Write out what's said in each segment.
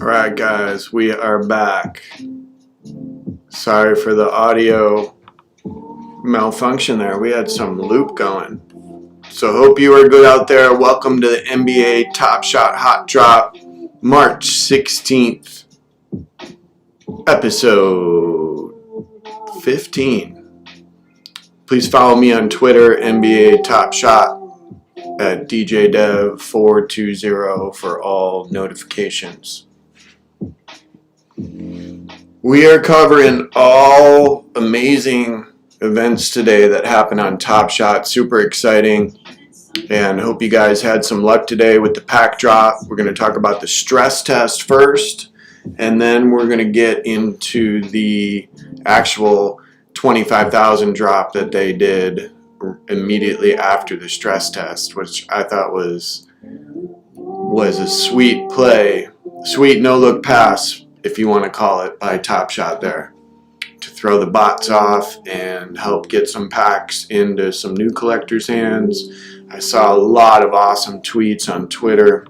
Alright guys, we are back. Sorry for the audio malfunction there. We had some loop going. So hope you are good out there. Welcome to the NBA TopShot Hot Drop, March 16th, episode 15. Please follow me on Twitter, NBA TopShot, at DJDev420 for all notifications. We are covering all amazing events today that happened on Top Shot. Super exciting, and hope you guys had some luck today with the pack drop. We're going to talk about the stress test first, and then we're going to get into the actual 25,000 drop that they did immediately after the stress test, which I thought was a sweet play, sweet no-look pass, if you want to call it, by Top Shot there, to throw the bots off and help get some packs into some new collectors' hands. I saw a lot of awesome tweets on Twitter,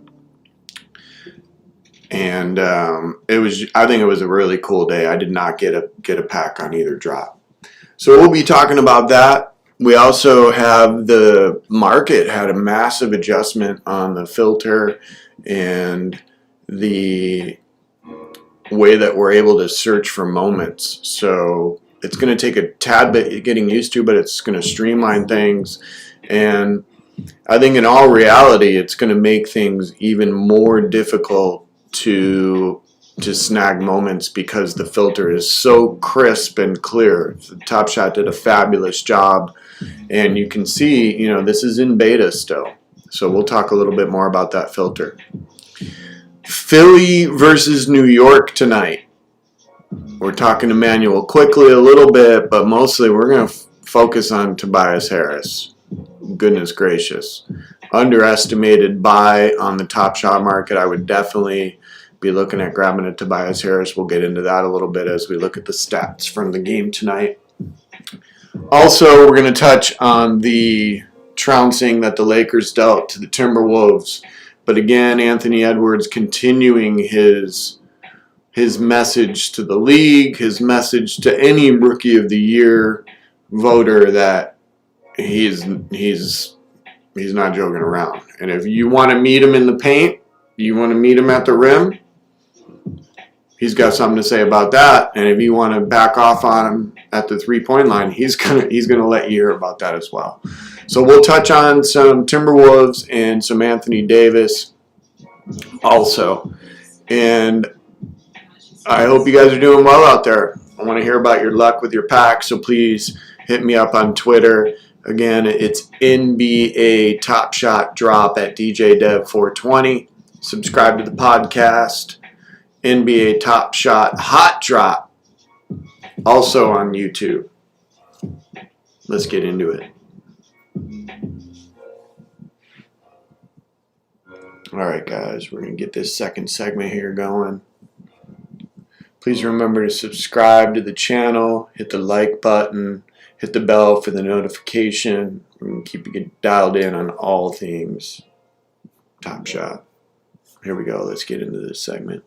and I think it was a really cool day. I did not get a pack on either drop, so we'll be talking about that. We also have the market had a massive adjustment on the filter and the way that we're able to search for moments. So it's going to take a tad bit getting used to, but it's going to streamline things. And I think in all reality, it's going to make things even more difficult to snag moments because the filter is so crisp and clear. The Top Shot did a fabulous job, and you can see, you know, this is in beta still. So we'll talk a little bit more about that filter. Philly versus New York tonight. We're talking to Manuel quickly a little bit, but mostly we're going to focus on Tobias Harris. Goodness gracious. Underestimated buy on the Top Shot market. I would definitely be looking at grabbing a Tobias Harris. We'll get into that a little bit as we look at the stats from the game tonight. Also, we're going to touch on the trouncing that the Lakers dealt to the Timberwolves. But again, Anthony Edwards continuing his message to the league, his message to any Rookie of the Year voter that he's not joking around. And if you want to meet him in the paint, you want to meet him at the rim, he's got something to say about that. And if you want to back off on him at the three-point line, he's gonna let you hear about that as well. So we'll touch on some Timberwolves and some Anthony Davis also. And I hope you guys are doing well out there. I want to hear about your luck with your pack, so please hit me up on Twitter. Again, it's NBA Top Shot Drop at DJDev420. Subscribe to the podcast. NBA Top Shot Hot Drop, also on YouTube. Let's get into it. Alright guys, we're going to get this second segment here going. Please remember to subscribe to the channel, hit the like button, hit the bell for the notification. We're going to keep you dialed in on all things Top Shot. Here we go, let's get into this segment.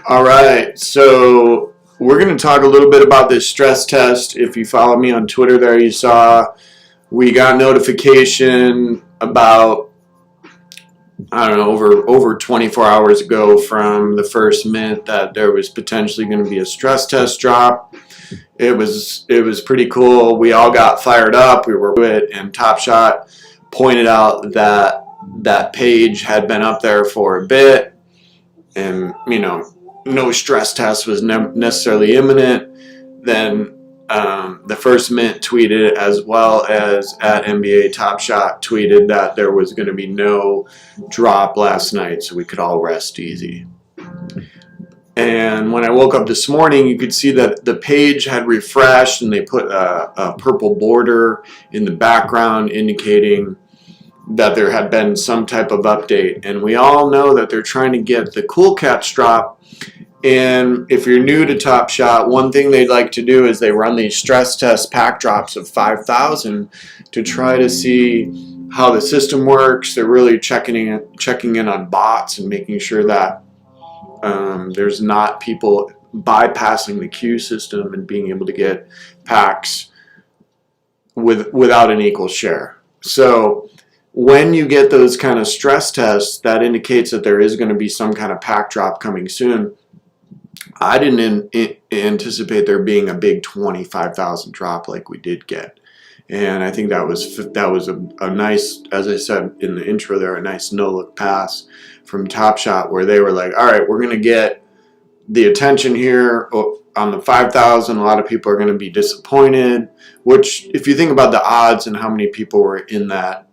Alright, so we're going to talk a little bit about this stress test. If you follow me on Twitter there, you saw we got notification about, I don't know, over 24 hours ago from the First Mint that there was potentially going to be a stress test drop. It was pretty cool. We all got fired up. We were with it, and Top Shot pointed out that that page had been up there for a bit, and, you know, no stress test was necessarily imminent. Then the First Mint tweeted, as well as at NBA Top Shot tweeted, that there was going to be no drop last night, so we could all rest easy. And when I woke up this morning, you could see that the page had refreshed, and they put a purple border in the background indicating that there had been some type of update. And we all know that they're trying to get the cool cats drop. And if you're new to TopShot, one thing they'd like to do is they run these stress test pack drops of 5,000 to try to see how the system works. They're really checking in on bots and making sure that there's not people bypassing the queue system and being able to get packs without an equal share. So when you get those kind of stress tests, that indicates that there is going to be some kind of pack drop coming soon. I didn't anticipate there being a big 25,000 drop like we did get. And I think that was a nice, as I said in the intro there, a nice no-look pass from TopShot where they were like, all right, we're going to get the attention here on the 5,000. A lot of people are going to be disappointed, which if you think about the odds and how many people were in that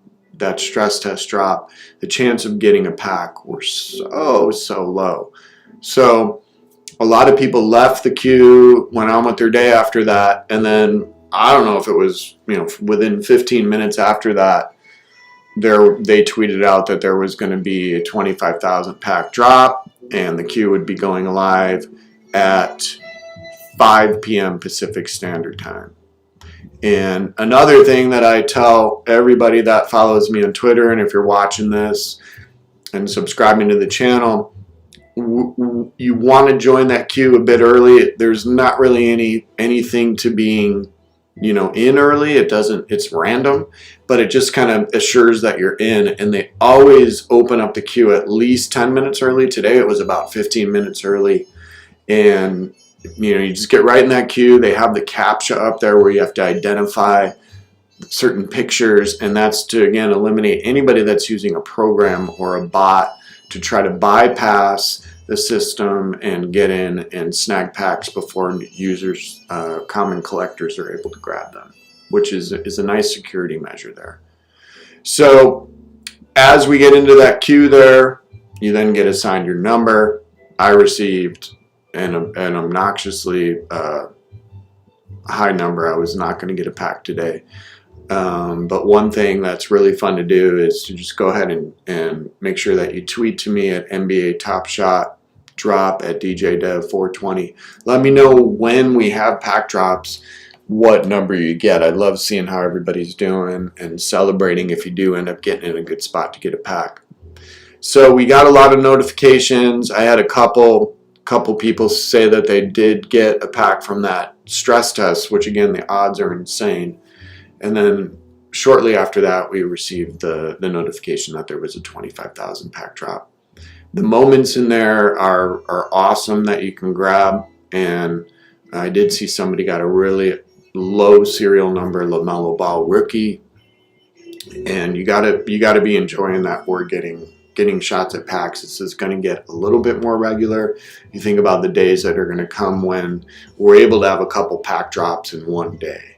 stress test drop, the chance of getting a pack were so low. So a lot of people left the queue, went on with their day after that, and then I don't know if it was, within 15 minutes after that, they tweeted out that there was going to be a 25,000 pack drop, and the queue would be going live at 5 p.m. Pacific Standard Time. And another thing that I tell everybody that follows me on Twitter, and if you're watching this and subscribing to the channel, you want to join that queue a bit early. There's not really anything to being in early. It's random, but it just kind of assures that you're in, and they always open up the queue at least 10 minutes early. Today it was about 15 minutes early, and you just get right in that queue. They have the CAPTCHA up there where you have to identify certain pictures, and that's to, again, eliminate anybody that's using a program or a bot to try to bypass the system and get in and snag packs before users, common collectors, are able to grab them, which is a nice security measure there. So as we get into that queue there, you then get assigned your number. I received an obnoxiously high number. I was not going to get a pack today. But one thing that's really fun to do is to just go ahead and make sure that you tweet to me at NBA TopShot Drop at DJDev420. Let me know when we have pack drops, what number you get. I love seeing how everybody's doing and celebrating if you do end up getting in a good spot to get a pack. So we got a lot of notifications. I had a couple people say that they did get a pack from that stress test, which again, the odds are insane. And then shortly after that, we received the notification that there was a 25,000 pack drop. The moments in there are awesome that you can grab, and I did see somebody got a really low serial number LaMelo Ball rookie, and you gotta be enjoying that we're getting shots at packs. This is going to get a little bit more regular. You think about the days that are going to come when we're able to have a couple pack drops in one day.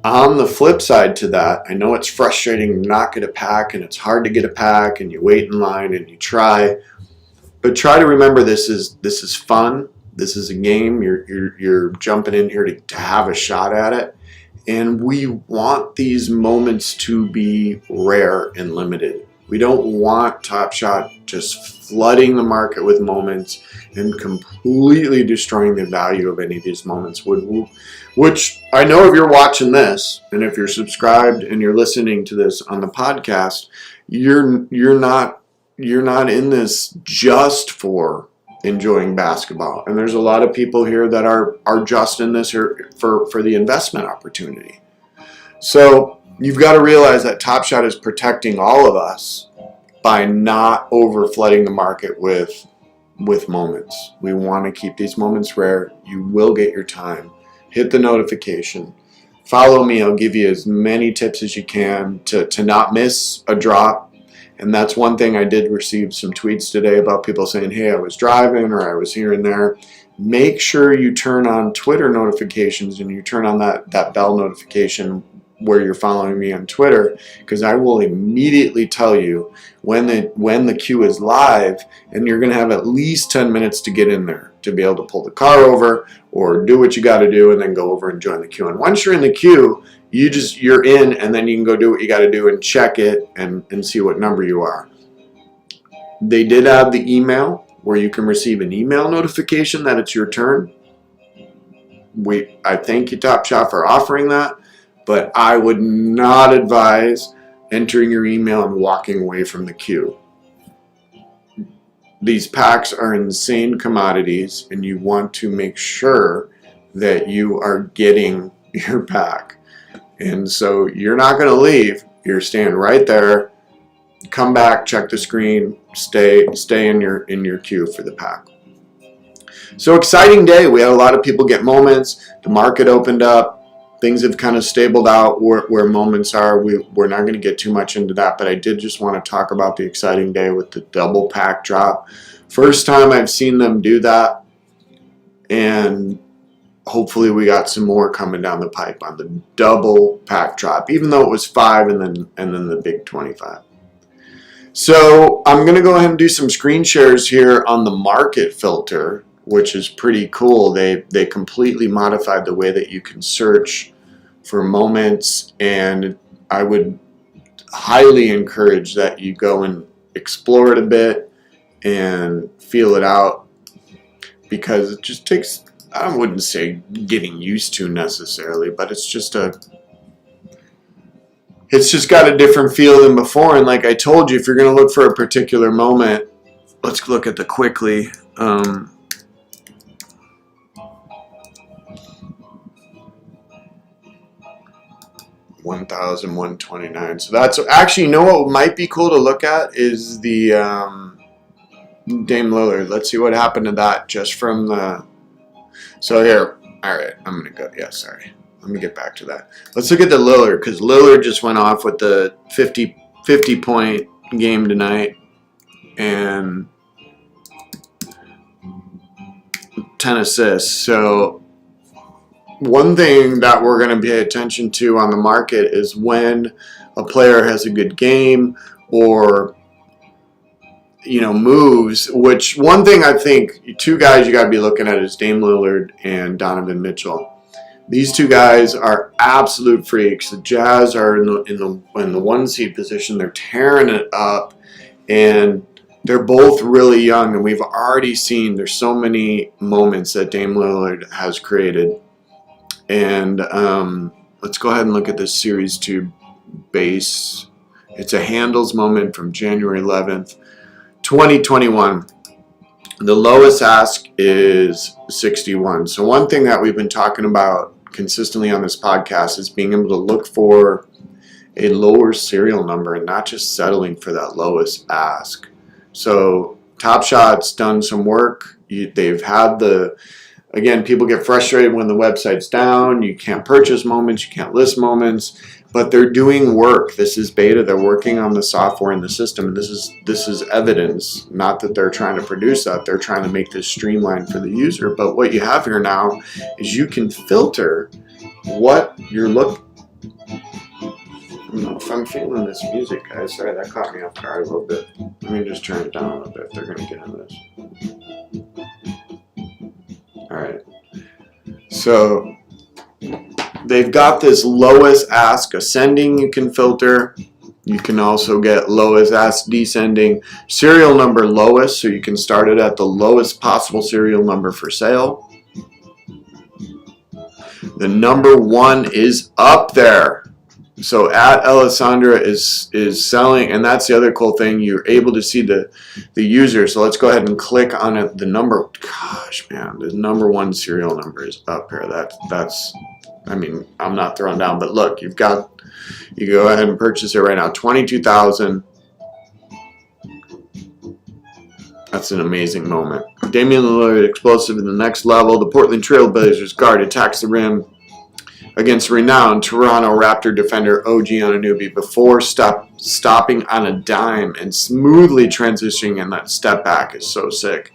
On the flip side to that, I know it's frustrating to not get a pack, and it's hard to get a pack, and you wait in line and you try, but try to remember this is fun. This is a game. You're jumping in here to have a shot at it, and we want these moments to be rare and limited. We don't want TopShot just flooding the market with moments and completely destroying the value of any of these moments, which I know if you're watching this and if you're subscribed and you're listening to this on the podcast, you're not in this just for enjoying basketball. And there's a lot of people here that are just in this here for the investment opportunity. So you've got to realize that TopShot is protecting all of us by not over flooding the market with moments. We want to keep these moments rare. You will get your time. Hit the notification. Follow me. I'll give you as many tips as you can to not miss a drop. And that's one thing. I did receive some tweets today about people saying, hey, I was driving or I was here and there. Make sure you turn on Twitter notifications and you turn on that bell notification where you're following me on Twitter, because I will immediately tell you when the queue is live, and you're going to have at least 10 minutes to get in there. to be able to pull the car over or do what you got to do and then go over and join the queue. And once you're in the queue, you're in, and then you can go do what you got to do and check it and see what number you are. They did add the email where you can receive an email notification that it's your turn. I thank you, TopShot, for offering that, but I would not advise entering your email and walking away from the queue. These packs are insane commodities, and you want to make sure that you are getting your pack. And so you're not going to leave. You're staying right there. Come back, check the screen, stay in your queue for the pack. So exciting day. We had a lot of people get moments. The market opened up. Things have kind of stabled out where moments are. We're not going to get too much into that, but I did just want to talk about the exciting day with the double pack drop. First time I've seen them do that, and hopefully we got some more coming down the pipe on the double pack drop, even though it was 5 and then the big 25. So I'm going to go ahead and do some screen shares here on the market filter, which is pretty cool. They completely modified the way that you can search for moments, and I would highly encourage that you go and explore it a bit and feel it out, because it just takes, I wouldn't say getting used to necessarily, but it's just got a different feel than before. And like I told you, if you're going to look for a particular moment, let's look at the quickly. 1,129. So that's actually, you know what might be cool to look at is the Dame Lillard. Let's see what happened to that just from the. So here, all right, I'm gonna go. Yeah, sorry. Let me get back to that. Let's look at the Lillard, because Lillard just went off with the 50 point game tonight and 10 assists. So one thing that we're going to pay attention to on the market is when a player has a good game or, you know, moves, which one thing I think two guys you got to be looking at is Dame Lillard and Donovan Mitchell. These two guys are absolute freaks. The Jazz are in the 1 seed position. They're tearing it up, and they're both really young, and we've already seen there's so many moments that Dame Lillard has created. And let's go ahead and look at this Series 2 base. It's a handles moment from January 11th, 2021. The lowest ask is 61. So one thing that we've been talking about consistently on this podcast is being able to look for a lower serial number and not just settling for that lowest ask. So TopShot's done some work. They've had again, people get frustrated when the website's down. You can't purchase moments, you can't list moments, but they're doing work. This is beta. They're working on the software and the system. And this is evidence, not that they're trying to produce that. They're trying to make this streamlined for the user. But what you have here now is you can filter what you're looking. I don't know if I'm feeling this music, guys. Sorry, that caught me off guard a little bit. Let me just turn it down a little bit. They're going to get into this. All right. So they've got this lowest ask ascending you can filter. You can also get lowest ask descending. Serial number lowest, so you can start it at the lowest possible serial number for sale. The number 1 is up there. So at Alessandra is selling, and that's the other cool thing. You're able to see the user. So let's go ahead and click on it. The number, gosh, man, the number 1 serial number is up here. That's. I mean, I'm not throwing down, but look, you go ahead and purchase it right now. 22,000. That's an amazing moment. Damian Lillard explosive in the next level. The Portland Trail Blazers guard attacks the rim against renowned Toronto Raptor defender OG Anunoby before stopping on a dime and smoothly transitioning, and that step back is so sick.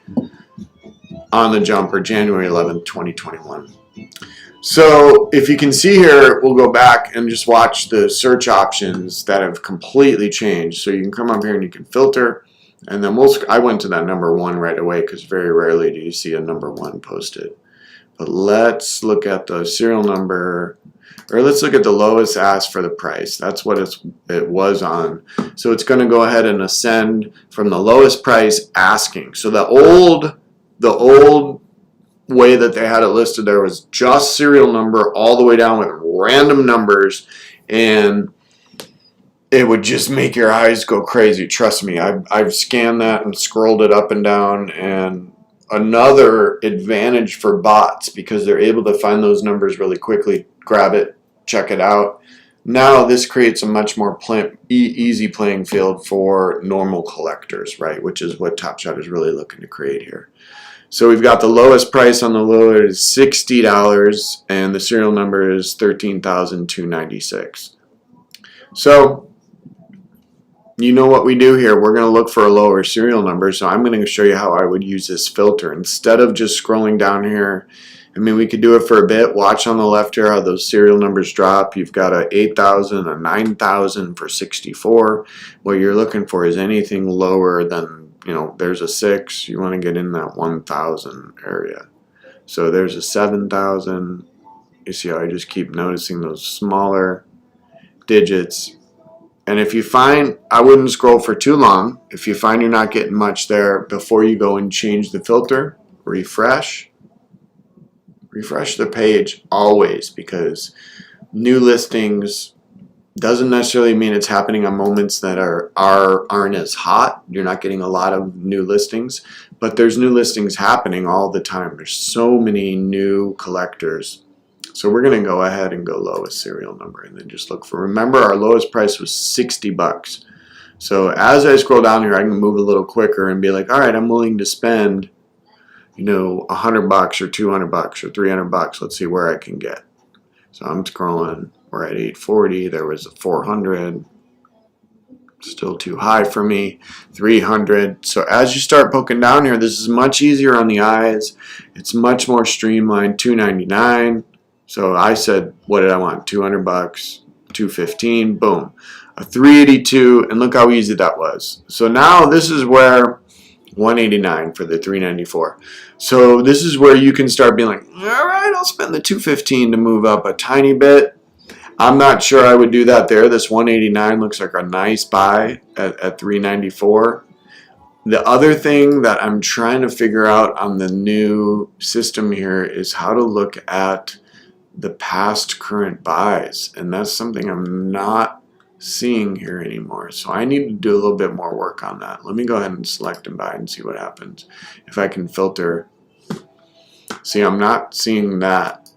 On the jumper, January 11th, 2021. So if you can see here, we'll go back and just watch the search options that have completely changed. So you can come up here and you can filter. And then I went to that number 1 right away because very rarely do you see a number 1 posted. But let's look at the serial number, or let's look at the lowest ask for the price. That's what it was on. So it's going to go ahead and ascend from the lowest price asking. So the old way that they had it listed there was just serial number all the way down with random numbers, and it would just make your eyes go crazy. Trust me, I've scanned that and scrolled it up and down. And another advantage for bots, because they're able to find those numbers really quickly, grab it, check it out. Now this creates a much more easy playing field for normal collectors, right? Which is what TopShot is really looking to create here. So we've got the lowest price on the lower is $60, and the serial number is 13,296. So you know what we do here. We're going to look for a lower serial number. So I'm going to show you how I would use this filter. Instead of just scrolling down here, I mean, we could do it for a bit. Watch on the left here how those serial numbers drop. You've got a 8,000, a 9,000 for 64. What you're looking for is anything lower than, you know, there's a 6. You want to get in that 1,000 area. So there's a 7,000. You see how I just keep noticing those smaller digits. And if you find, I wouldn't scroll for too long. If you find you're not getting much there, before you go and change the filter, refresh the page always, because new listings doesn't necessarily mean it's happening on moments that aren't as hot. You're not getting a lot of new listings, but there's new listings happening all the time. There's so many new collectors. So we're going to go ahead and go lowest serial number and then just look for, remember our lowest price was $60. So as I scroll down here, I can move a little quicker and be like, all right, I'm willing to spend, you know, $100 or $200 or $300. Let's see where I can get. So I'm scrolling. We're at 840. There was a 400. Still too high for me. 300. So as you start poking down here, this is much easier on the eyes. It's much more streamlined. 299. So I said, what did I want? $200, 215, boom. A 382, and look how easy that was. So now this is where 189 for the 394. So this is where you can start being like, all right, I'll spend the 215 to move up a tiny bit. I'm not sure I would do that there. This 189 looks like a nice buy at 394. The other thing that I'm trying to figure out on the new system here is how to look at the past current buys, and that's something I'm not seeing here anymore. So I need to do a little bit more work on that. Let me go ahead and select and buy and see what happens. If I can filter. See, I'm not seeing that.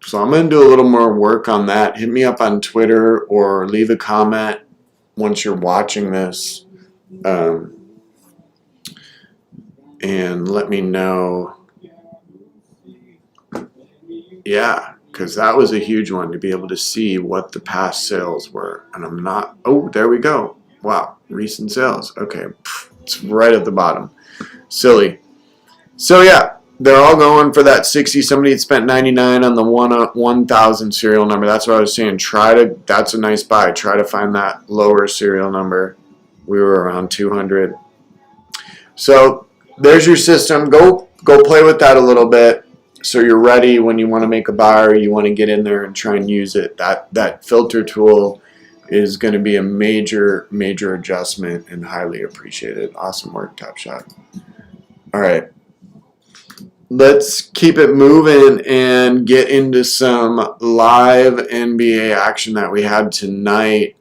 So I'm going to do a little more work on that. Hit me up on Twitter or leave a comment once you're watching this, and let me know. Yeah, because that was a huge one to be able to see what the past sales were. And I'm not, oh, there we go. Wow, recent sales. Okay, it's right at the bottom. Silly. So yeah, they're all going for that 60. Somebody had spent 99 on the 1,000 serial number. That's what I was saying. That's a nice buy. Try to find that lower serial number. We were around 200. So there's your system. Go play with that a little bit. So you're ready when you want to make a buy or you want to get in there and try and use it. That filter tool is going to be a major adjustment and highly appreciated. Awesome work, TopShot. All right. Let's keep it moving and get into some live NBA action that we had tonight.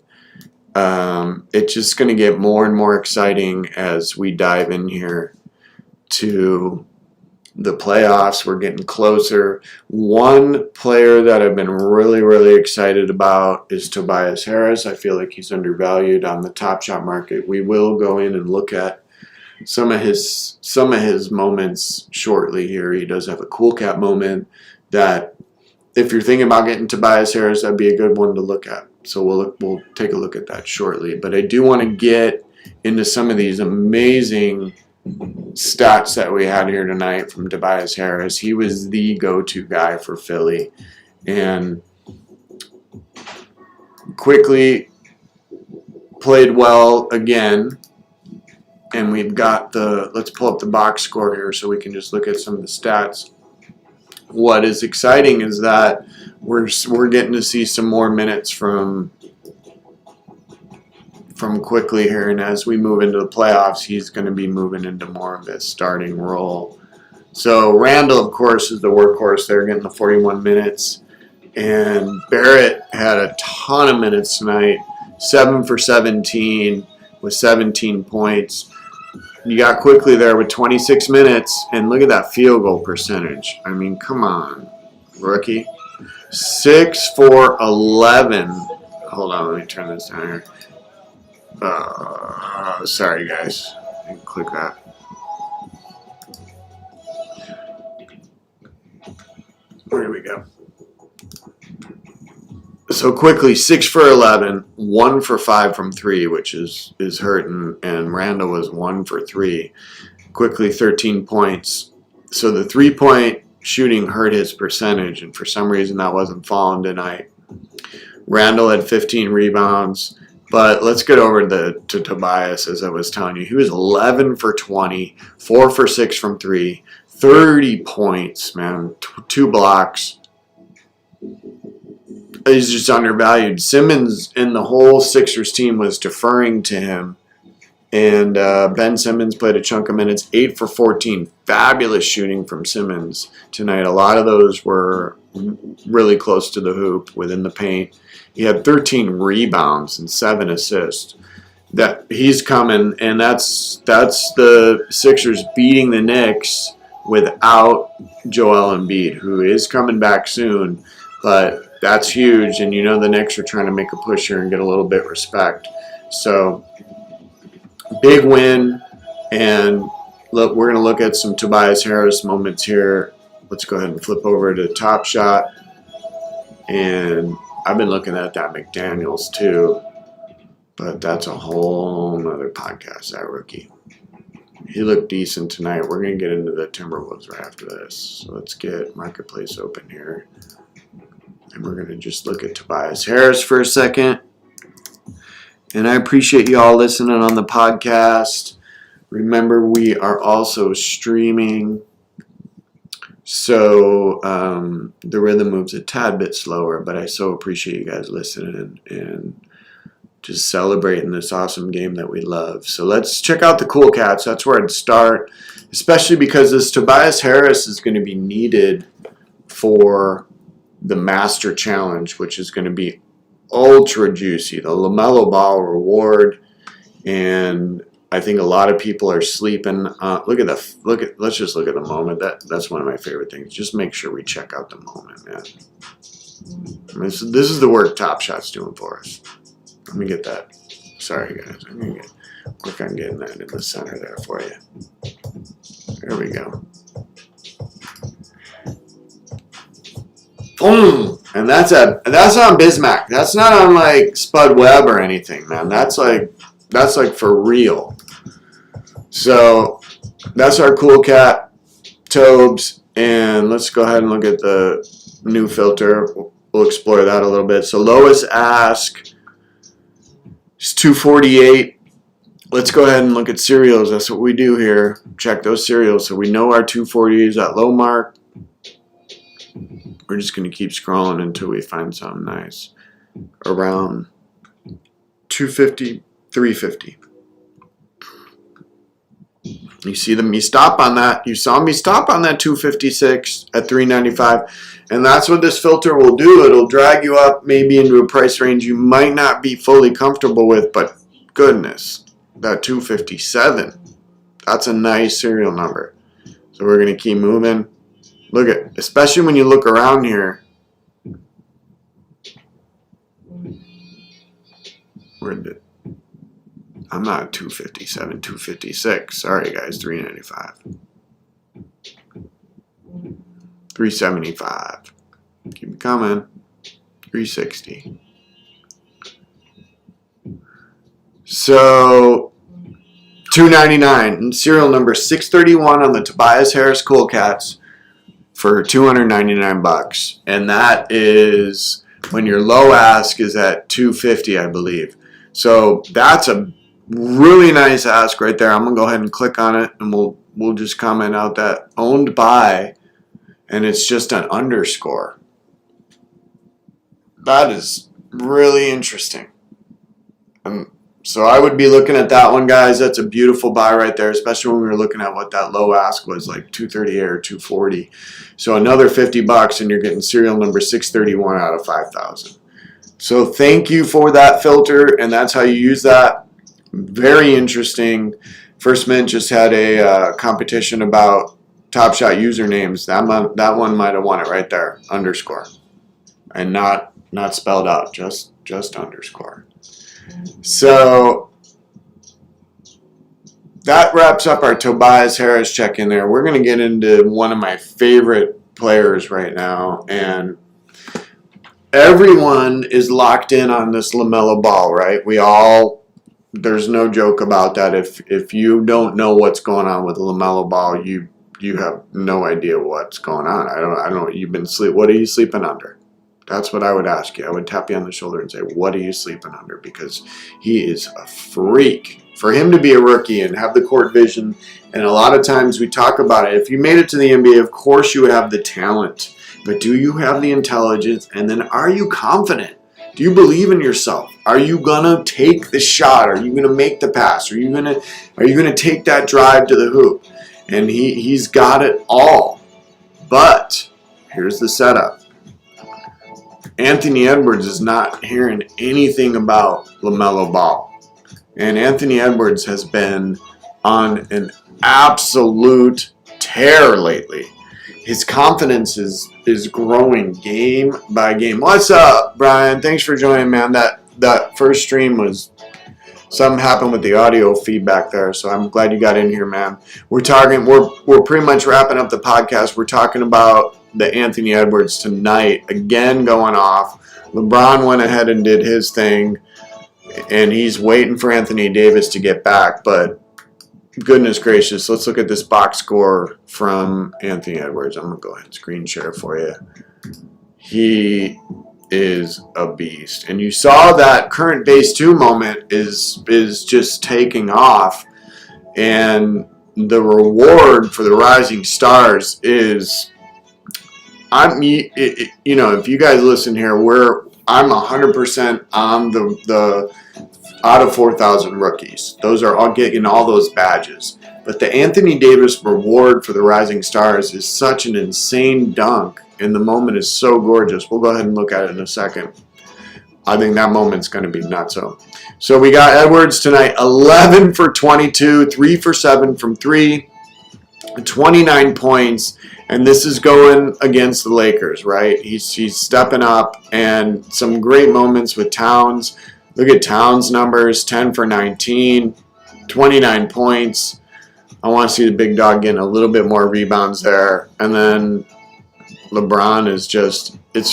It's just going to get more and more exciting as we dive in here to the playoffs. We're getting closer. One player that I've been really excited about is Tobias Harris. I feel like he's undervalued on the TopShot market. We will go in and look at some of his moments shortly here. He does have a cool cap moment that, if you're thinking about getting Tobias Harris, that'd be a good one to look at. So we'll take a look at that shortly. But I do want to get into some of these amazing stats that we had here tonight from Tobias Harris. He was the go-to guy for Philly. And quickly, played well again. And we've got let's pull up the box score here so we can just look at some of the stats. What is exciting is that we're getting to see some more minutes from Quickly here, and as we move into the playoffs, he's going to be moving into more of his starting role. So Randall, of course, is the workhorse there, getting the 41 minutes. And Barrett had a ton of minutes tonight, 7 for 17 with 17 points. You got Quickly there with 26 minutes, and look at that field goal percentage. I mean, come on, rookie. 6 for 11. Hold on, let me turn this down here. Sorry, guys. I didn't click that. There we go. So Quickly, 6 for 11, 1 for 5 from 3, which is hurting, and Randall was 1 for 3. Quickly, 13 points. So the 3-point shooting hurt his percentage, and for some reason that wasn't falling tonight. Randall had 15 rebounds, but let's get over to Tobias, as I was telling you. He was 11 for 20, 4 for 6 from 3, 30 points, man, 2 blocks. He's just undervalued. Simmons and the whole Sixers team was deferring to him. And Ben Simmons played a chunk of minutes, 8 for 14. Fabulous shooting from Simmons tonight. A lot of those were really close to the hoop, within the paint. He had 13 rebounds and 7 assists. That he's coming, and that's the Sixers beating the Knicks without Joel Embiid, who is coming back soon. But that's huge, and you know the Knicks are trying to make a push here and get a little bit of respect. So, big win, and look, we're going to look at some Tobias Harris moments here. Let's go ahead and flip over to Top Shot, and I've been looking at that McDaniels too, but that's a whole nother podcast, that rookie. He looked decent tonight. We're going to get into the Timberwolves right after this. So let's get Marketplace open here. And we're going to just look at Tobias Harris for a second. And I appreciate you all listening on the podcast. Remember, we are also streaming. So the rhythm moves a tad bit slower, but I so appreciate you guys listening and just celebrating this awesome game that we love. So let's check out the Cool Cats. That's where I'd start, especially because this Tobias Harris is going to be needed for the Master Challenge, which is going to be ultra juicy. The LaMelo Ball reward, and I think a lot of people are sleeping. Let's just look at the moment. That's one of my favorite things. Just make sure we check out the moment, man. I mean, this is the work Top Shot's doing for us. Let me get that. Sorry, guys. I'm gonna work on getting that in the center there for you. There we go. Boom! And that's on Bismack. That's not on like Spud Webb or anything, man. That's like for real. So that's our Cool Cat, Tobes, and let's go ahead and look at the new filter. We'll explore that a little bit. So lowest ask is 248. Let's go ahead and look at serials. That's what we do here. Check those serials. So we know our 240 is at low mark. We're just going to keep scrolling until we find something nice. Around 250, 350. You see me stop on that. You saw me stop on that 256 at 395. And that's what this filter will do. It'll drag you up maybe into a price range you might not be fully comfortable with. But goodness, that 257. That's a nice serial number. So we're going to keep moving. Look at, especially when you look around here. I'm not at 257, 256. Sorry, guys, 395. 375. Keep it coming. 360. So, 299. And serial number 631 on the Tobias Harris Cool Cats for $299. And that is when your low ask is at 250, I believe. So that's a really nice ask right there. I'm going to go ahead and click on it, and we'll just comment out that owned by, and it's just an underscore. That is really interesting. So I would be looking at that one, guys. That's a beautiful buy right there, especially when we were looking at what that low ask was, like 238 or 240. So another $50, and you're getting serial number 631 out of 5,000. So thank you for that filter, and that's how you use that. Very interesting. First Mint just had a competition about TopShot usernames. That one might have won it right there, underscore, and not spelled out, just underscore. So that wraps up our Tobias Harris check in there. We're going to get into one of my favorite players right now, and everyone is locked in on this LaMelo Ball, right? There's no joke about that. If you don't know what's going on with LaMelo Ball, you have no idea what's going on. I don't know. What are you sleeping under? That's what I would ask you. I would tap you on the shoulder and say, what are you sleeping under? Because he is a freak. For him to be a rookie and have the court vision, and a lot of times we talk about it. If you made it to the NBA, of course you have the talent. But do you have the intelligence? And then are you confident? Do you believe in yourself? Are you gonna take the shot? Are you gonna make the pass? Are you gonna take that drive to the hoop? And he's got it all. But here's the setup. Anthony Edwards is not hearing anything about LaMelo Ball. And Anthony Edwards has been on an absolute tear lately. His confidence is growing game by game. What's up, Brian? Thanks for joining, man. That first stream was something happened with the audio feedback there, so I'm glad you got in here, man. We're pretty much wrapping up the podcast. We're talking about the Anthony Edwards tonight, again going off. LeBron went ahead and did his thing, and he's waiting for Anthony Davis to get back, but goodness gracious, let's look at this box score from Anthony Edwards. I'm going to go ahead and screen share for you. He is a beast. And you saw that current base 2 moment is just taking off. And the reward for the rising stars is, if you guys listen here, I'm 100% on the out of 4,000 rookies. Those are all getting all those badges. But the Anthony Davis reward for the rising stars is such an insane dunk, and the moment is so gorgeous. We'll go ahead and look at it in a second. I think that moment's going to be nuts. So we got Edwards tonight, 11 for 22, 3 for 7 from 3, 29 points. And this is going against the Lakers, right? He's stepping up, and some great moments with Towns. Look at Towns' numbers, 10 for 19, 29 points. I want to see the big dog getting a little bit more rebounds there. And then LeBron it's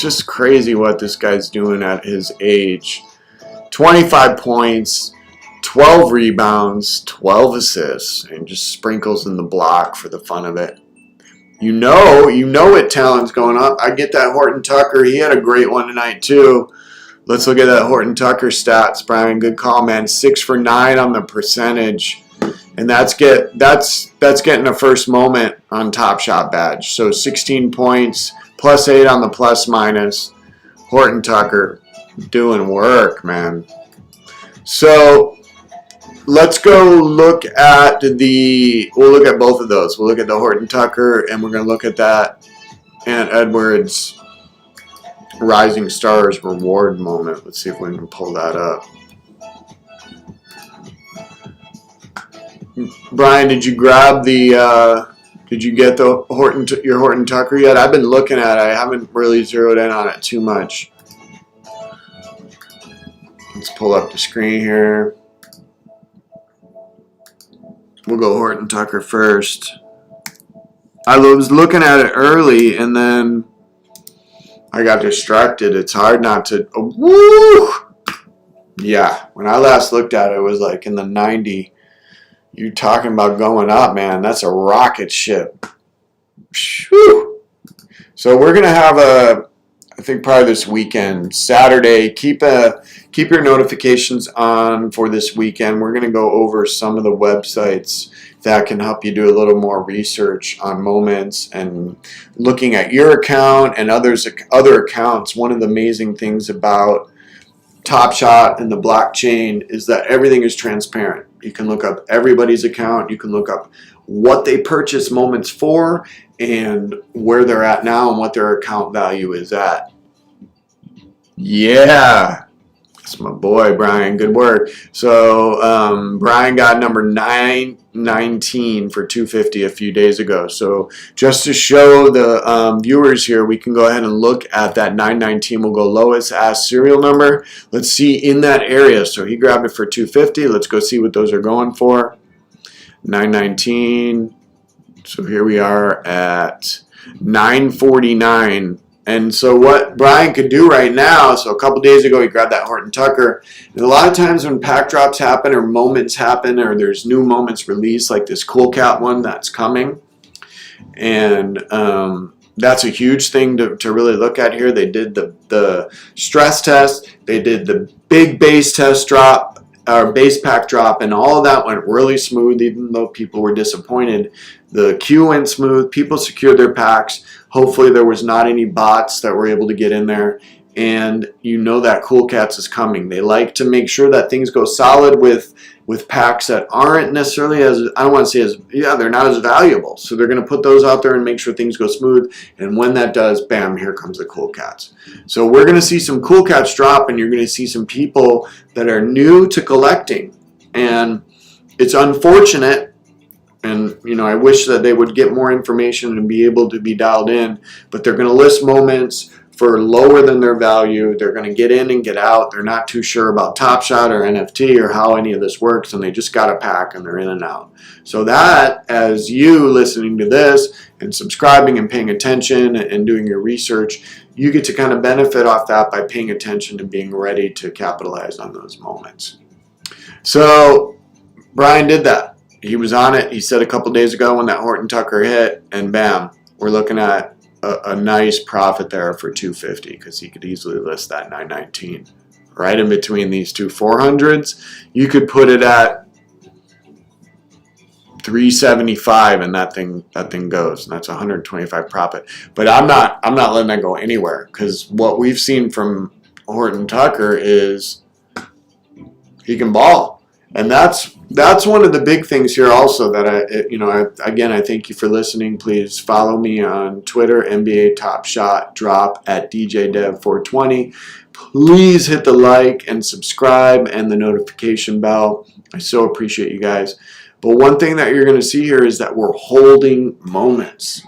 just crazy what this guy's doing at his age. 25 points, 12 rebounds, 12 assists, and just sprinkles in the block for the fun of it. You know what talent's going up. I get that Horton Tucker. He had a great one tonight too. Let's look at that Horton Tucker stats, Brian. Good call, man. 6 for 9 on the percentage. And that's getting a first moment on Top Shot badge. So 16 points, plus 8 on the plus minus. Horton Tucker doing work, man. So let's go look at we'll look at both of those. We'll look at the Horton Tucker, and we're going to look at that and Edwards Rising Stars reward moment. Let's see if we can pull that up. Brian, did you grab did you get the your Horton Tucker yet? I've been looking at it. I haven't really zeroed in on it too much. Let's pull up the screen here. We'll go Horton Tucker first. I was looking at it early, and then I got distracted. It's hard not to. Oh, woo! Yeah, when I last looked at it, it was like in the 90. You talking about going up, man. That's a rocket ship. Whew. So we're going to have I think probably this weekend, Saturday. Keep your notifications on for this weekend. We're going to go over some of the websites that can help you do a little more research on moments and looking at your account and other accounts. One of the amazing things about TopShot and the blockchain is that everything is transparent. You can look up everybody's account. You can look up what they purchased moments for and where they're at now and what their account value is at. Yeah, that's my boy, Brian. Good work. So Brian got number 919 for 250 a few days ago. So just to show the viewers here, we can go ahead and look at that 919. We'll go lowest as serial number. Let's see in that area. So he grabbed it for 250. Let's go see what those are going for. 919. So here we are at 949. And so what Brian could do right now, so a couple days ago he grabbed that Horton Tucker. And a lot of times when pack drops happen or moments happen or there's new moments released, like this Cool Cat one that's coming, and that's a huge thing to really look at here. They did the stress test, they did the big base test drop, or base pack drop, and all of that went really smooth even though people were disappointed. The queue went smooth, people secured their packs. Hopefully there was not any bots that were able to get in there, and you know that Cool Cats is coming. They like to make sure that things go solid with packs that aren't necessarily as, I don't want to say as, yeah, they're not as valuable. So they're going to put those out there and make sure things go smooth, and when that does, bam, here comes the Cool Cats. So we're going to see some Cool Cats drop, and you're going to see some people that are new to collecting, and it's unfortunate. And, you know, I wish that they would get more information and be able to be dialed in. But they're going to list moments for lower than their value. They're going to get in and get out. They're not too sure about TopShot or NFT or how any of this works. And they just got a pack and they're in and out. So that, as you listening to this and subscribing and paying attention and doing your research, you get to kind of benefit off that by paying attention and being ready to capitalize on those moments. So Brian did that. He was on it. He said a couple days ago when that Horton Tucker hit, and bam, we're looking at a nice profit there for 250 because he could easily list that 919 right in between these two 400s. You could put it at 375 and that thing goes, and that's 125 profit. But I'm not letting that go anywhere because what we've seen from Horton Tucker is he can ball. And that's one of the big things here also that I thank you for listening. Please follow me on Twitter, NBA TopShot Drop at DJDev420. Please hit the like and subscribe and the notification bell. I so appreciate you guys. But one thing that you're going to see here is that we're holding moments.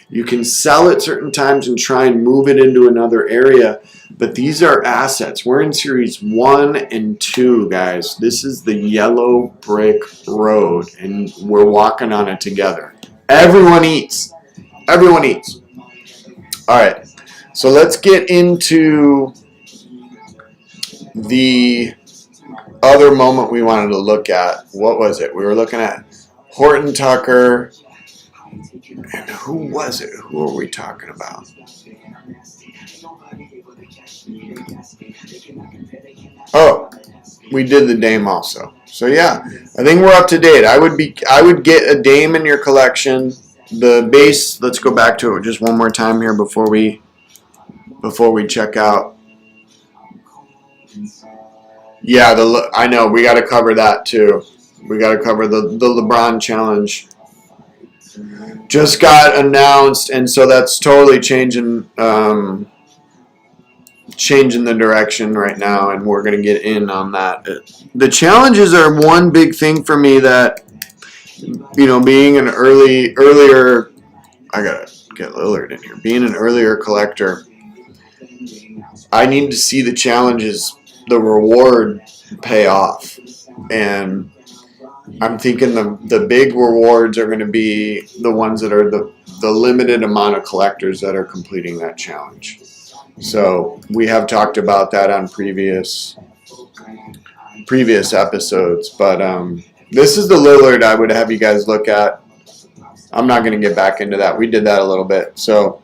You can sell at certain times and try and move it into another area, but these are assets. We're in series 1 and 2, guys. This is the yellow brick road, and we're walking on it together. Everyone eats. Everyone eats. All right, so let's get into the other moment we wanted to look at. What was it? We were looking at Horton Tucker. And who was it? Who are we talking about? Oh, we did the Dame also. So yeah, I think we're up to date. I would get a Dame in your collection. The base. Let's go back to it just one more time here before we check out. Yeah, I know we got to cover that too. We got to cover the LeBron challenge. Just got announced, and so that's totally changing the direction right now, and we're going to get in on that. The challenges are one big thing for me that, you know, being an earlier, I got to get Lillard in here, being an earlier collector, I need to see the challenges, the reward pay off, and I'm thinking the big rewards are going to be the ones that are the limited amount of collectors that are completing that challenge. So we have talked about that on previous episodes, but this is the Lillard I would have you guys look at. I'm not going to get back into that. We did that a little bit. So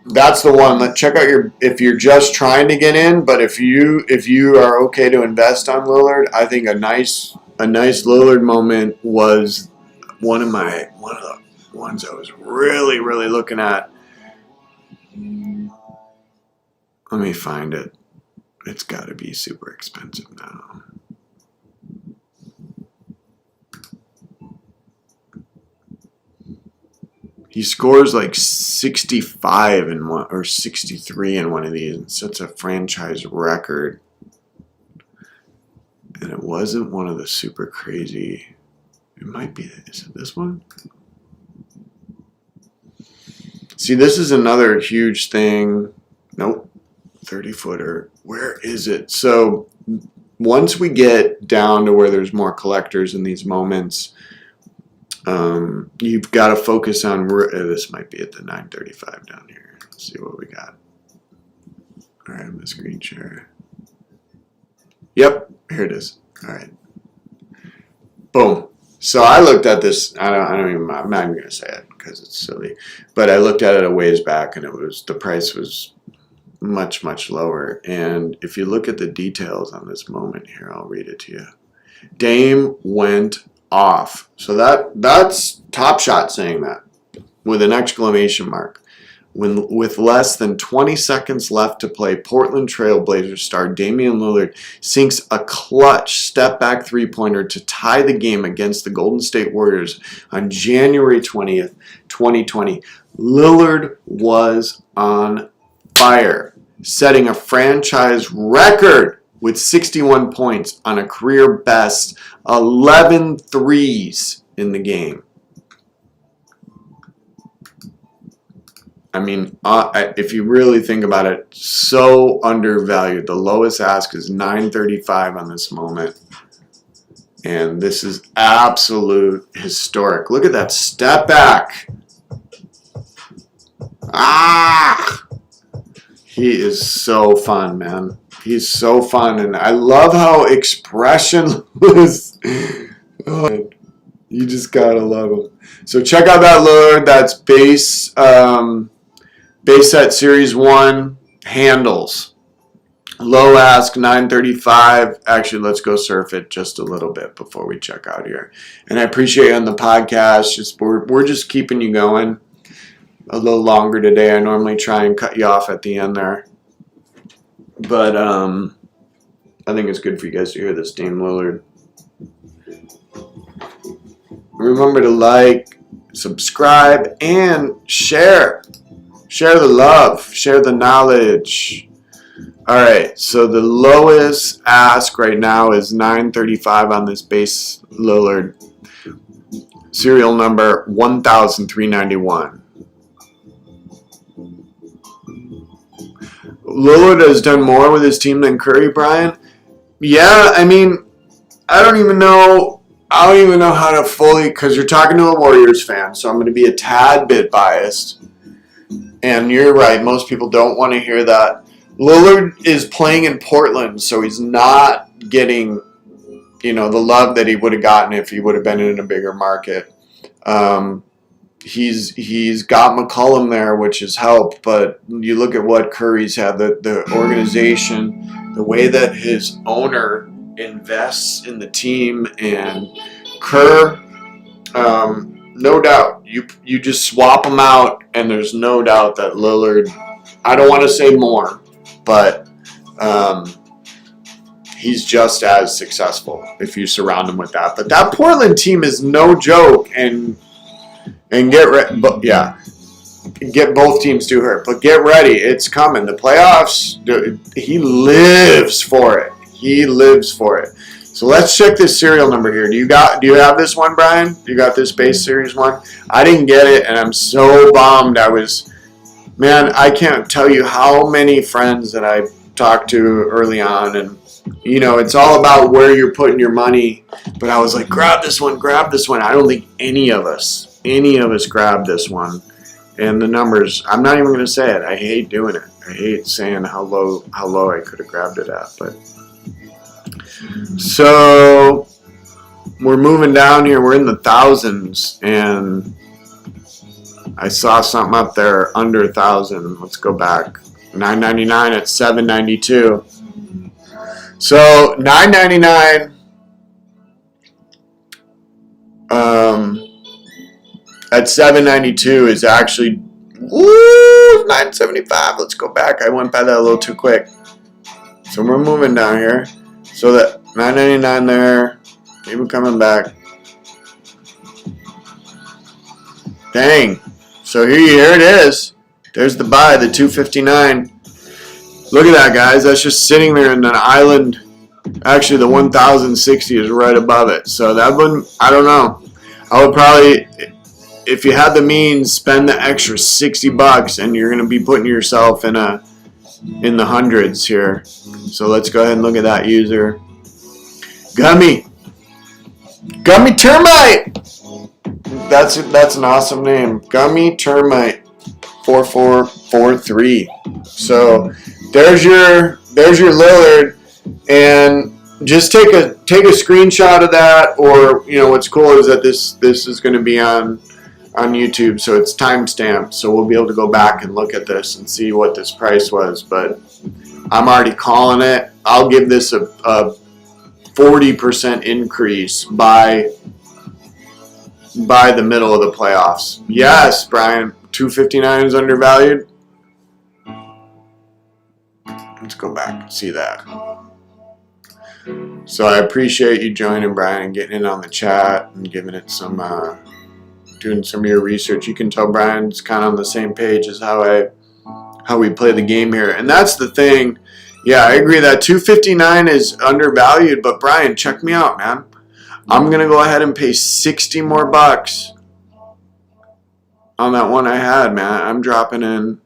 That's the one. Check out if you're just trying to get in, but if you are okay to invest on Lillard, I think a nice Lillard moment was one of the ones I was really looking at. Let me find it. It's got to be super expensive now. He scores like 65 in one or 63 in one of these and sets a franchise record. And it wasn't one of the super crazy. It might be. Is it this one? See, this is another huge thing. Nope. 30-footer. Where is it? So once we get down to where there's more collectors in these moments, you've got to focus on this might be at the 935 down here. Let's see what we got. All right, I'm the screen share. Yep, here it is. All right. Boom. So I looked at this. I'm not even going to say it because it's silly. But I looked at it a ways back, and the price was much lower. And if you look at the details on this moment here, I'll read it to you. Dame went off. So that's TopShot saying that with an exclamation mark. With less than 20 seconds left to play, Portland Trail Blazers star Damian Lillard sinks a clutch step-back three-pointer to tie the game against the Golden State Warriors on January 20th, 2020. Lillard was on fire, setting a franchise record with 61 points on a career-best 11 threes in the game. I mean, if you really think about it, so undervalued. The lowest ask is $935 on this moment. And this is absolute historic. Look at that step back. Ah! He is so fun, man. He's so fun. And I love how expressionless. Oh, you just gotta love him. So check out that Lillard. That's base set Series 1 handles. Low ask, $935. Actually, let's go surf it just a little bit before we check out here. And I appreciate you on the podcast. We're just keeping you going a little longer today. I normally try and cut you off at the end there. But I think it's good for you guys to hear this Dame Lillard. Remember to like, subscribe, and share. Share the love. Share the knowledge. All right, so the lowest ask right now is $935 on this base Lillard. Serial number 1,391. Lillard has done more with his team than Curry, Brian. Yeah, I mean, I don't even know how to fully, because you're talking to a Warriors fan, so I'm going to be a tad bit biased. And you're right, most people don't want to hear that. Lillard is playing in Portland, so he's not getting, the love that he would have gotten if he would have been in a bigger market. He's got McCollum there, which has helped, but you look at what Curry's had, the organization, the way that his owner invests in the team, and Kerr, no doubt, you just swap them out, and there's no doubt that Lillard, I don't want to say more, but he's just as successful if you surround him with that. But that Portland team is no joke, and get both teams too hurt. But get ready, it's coming. The playoffs, he lives for it. He lives for it. So let's check this serial number here. Do you have this one, Brian? You got this base series one? I didn't get it, and I'm so bummed. I can't tell you how many friends that I talked to early on, and it's all about where you're putting your money. But I was like, grab this one. I don't think any of us grabbed this one. And the numbers, I'm not even going to say it. I hate doing it. I hate saying how low I could have grabbed it at. But so we're moving down here. We're in the thousands, and I saw something up there under 1,000. Let's go back. $9.99 at $7.92. So $9.99 at $7.92 is actually $9.75. Let's go back. I went by that a little too quick. So we're moving down here. So that $9.99 there. Even coming back. Dang. So here it is. There's the buy, the $2.59. Look at that, guys. That's just sitting there in an island. Actually, the 1,060 is right above it. So that wouldn't, I don't know. I would probably, if you had the means, spend the extra $60 and you're going to be putting yourself in the hundreds here. So let's go ahead and look at that user. Gummy Termite. That's an awesome name. Gummy Termite 4443. So there's your Lillard, and just take a screenshot of that, or what's cool is that this is going to be on YouTube, so it's timestamped, so we'll be able to go back and look at this and see what this price was. But I'm already calling it. I'll give this a 40% increase by the middle of the playoffs. Yes, Brian, 259 is undervalued. Let's go back and see that. So I appreciate you joining, Brian, and getting in on the chat and giving it some, doing some of your research. You can tell Brian's kind of on the same page as how we play the game here. And that's the thing. Yeah, I agree that 259 is undervalued, but Brian, check me out, man. I'm going to go ahead and pay 60 more bucks on that one I had, man. I'm dropping in.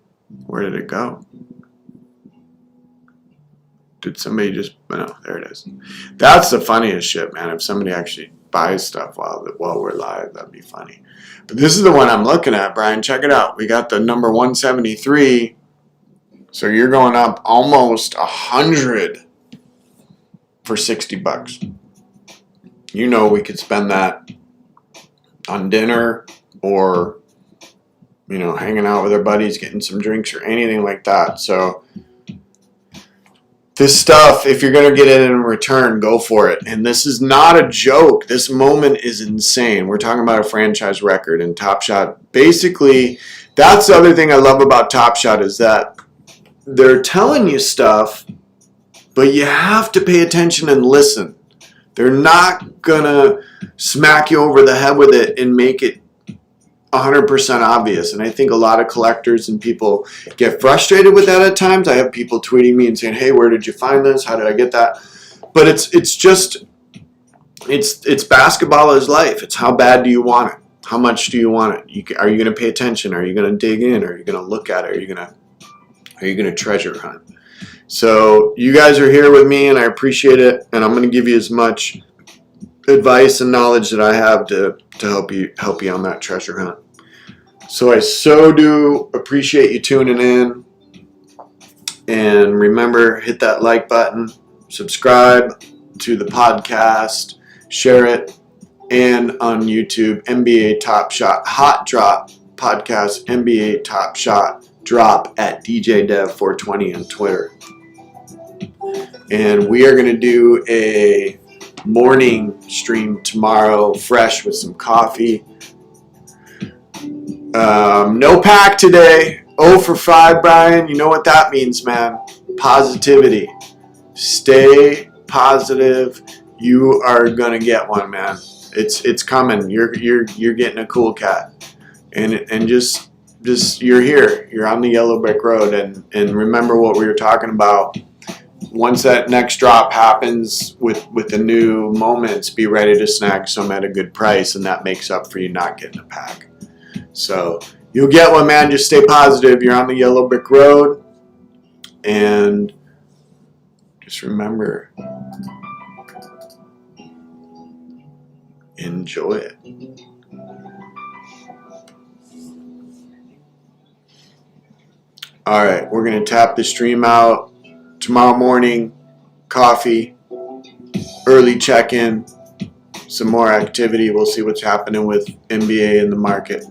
Where did it go? Did somebody just... No, there it is. That's the funniest shit, man. If somebody actually buys stuff while we're live, that'd be funny. But this is the one I'm looking at, Brian. Check it out. We got the number 173. So you're going up almost 100 for 60 bucks. We could spend that on dinner or, hanging out with our buddies, getting some drinks or anything like that. So this stuff, if you're going to get it in return, go for it. And this is not a joke. This moment is insane. We're talking about a franchise record, and TopShot. Basically, that's the other thing I love about TopShot is that they're telling you stuff, but you have to pay attention and listen. They're not going to smack you over the head with it and make it 100% obvious. And I think a lot of collectors and people get frustrated with that at times. I have people tweeting me and saying, hey, where did you find this? How did I get that? But it's basketball is life. It's how bad do you want it? How much do you want it? Are you going to pay attention? Are you going to dig in? Are you going to look at it? Are you going to treasure hunt? So you guys are here with me, and I appreciate it. And I'm going to give you as much advice and knowledge that I have to help you on that treasure hunt. So I so do appreciate you tuning in. And remember, hit that like button, subscribe to the podcast, share it, and on YouTube, NBA TopShot Hot Drop podcast, NBA TopShot Drop at DJ Dev 420 on Twitter. And we are going to do a morning stream tomorrow, fresh with some coffee. No pack today. 0 for 5, Brian. You know what that means, man. Positivity. Stay positive. You are gonna get one, man. It's coming. You're getting a cool cat. And just you're here. You're on the yellow brick road. And remember what we were talking about. Once that next drop happens with the new moments, be ready to snag some at a good price, and that makes up for you not getting a pack. So you'll get one, man. Just stay positive. You're on the yellow brick road, and just remember, enjoy it. All right, we're going to tap the stream out. Tomorrow morning, coffee, early check-in, some more activity. We'll see what's happening with NBA in the market.